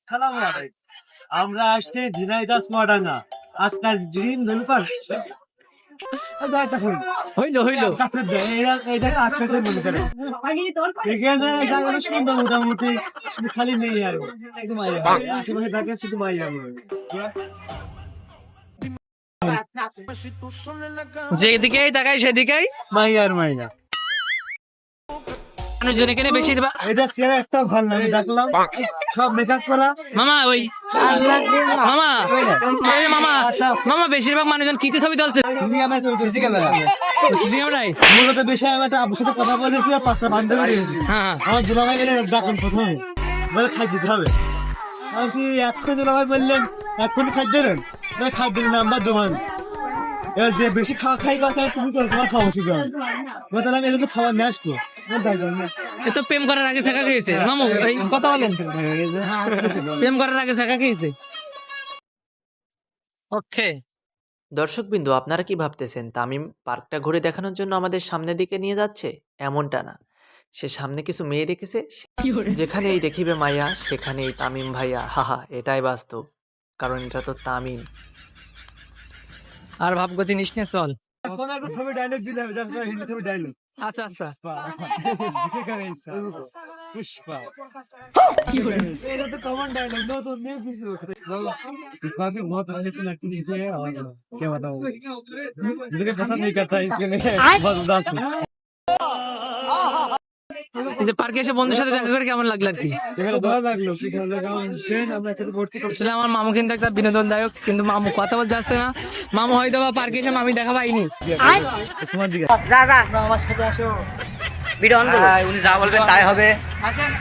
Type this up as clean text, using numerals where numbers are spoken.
সালাম আলাইকুম। আমরা আসছি ঝিনাইদহ চুয়াডাঙ্গা। আপনার ড্রিম দলপার হইলো হইলো মোটামুটি খালি মেয়ে আর আশেপাশে থাকে শুধু মাই আর যেদিকেই তাকাই সেদিকেই মাই আর মাইনা। মানুষজন এখানে বেশিরভাগ এটা চেয়ার একটা ভালো লাগে, দেখলাম সব মেকআপ করা। মামা ওই মামা এই যে মামা মামা বেশিরভাগ মানুষজন কিতে ছবি তুলছে সিসি ক্যামেরায়। মূলত বেশি আমি একটা আপুর সাথে কথা বলেছি আর 5টা বান্ধবী রয়েছে। হ্যাঁ আমার দুলাভাই গেলে ডাকুন প্রথমে বলে খাই দিতে হবে। আমি কি এক্ষুনি দুলাভাই বললেন এক্ষুনি খাই দেবেন, খাদ্য নাম্বার দোকান। এবার যে বেশি খাওয়া খাই কথা তুমি চল তোমার খাওয়া সুযোগ তাহলে আমি এগুলো খাওয়ার নিয়ে আসবো। এ তো প্রেম করার আগে শেখা খেয়েছে মামু এই কথা বলেন প্রেম করার আগে শেখা খেয়েছে। ওকে দর্শকবৃন্দ, আপনারা কি ভাবতেছেন তামিম পার্কটা ঘুরে দেখানোর জন্য আমাদের সামনের দিকে নিয়ে যাচ্ছে? এমনটা না। সে সামনে কিছু মেয়ে দেখেছে, যেখানেই দেখিবে মাইয়া সেখানেই তামিম ভাইয়া। হাহা, এটাই বাস্তব, কারণ এটা তো তামিম। আর ভাবগতি নিস নে চল। কোনো একটা ছবি ডায়লগ দিলে হবে, হিন্দি ছবি ডায়লগ। আচ্ছা আচ্ছা পুষ্পা এটা তো কমন ডায়লগ, নতুন নিউ কিছু बाकी बहुत अच्छे तो लगती है और क्या बताऊं, जिसके पसंद नहीं करता इसके लिए बहुत उदास हूं। এই যে পার্কে এসে বন্ধুর সাথে দেখা করে কেমন লাগলো আর কি? এখানে ভালো লাগলো, এখানে ফ্রেন্ড আমরা একসাথে ভর্তি করছি। আসলে আমার মামু কিন্তু একটা বিনোদনদায়ক, কিন্তু মামু কথা বলতে যাচ্ছে না। মামু হয়তো বা পার্কে এসে আমি দেখা পাইনি। তোমার দিকে যা যা আমার সাথে আসো। ভিডিও অন করো। উনি যা বলবেন তাই হবে। আসেন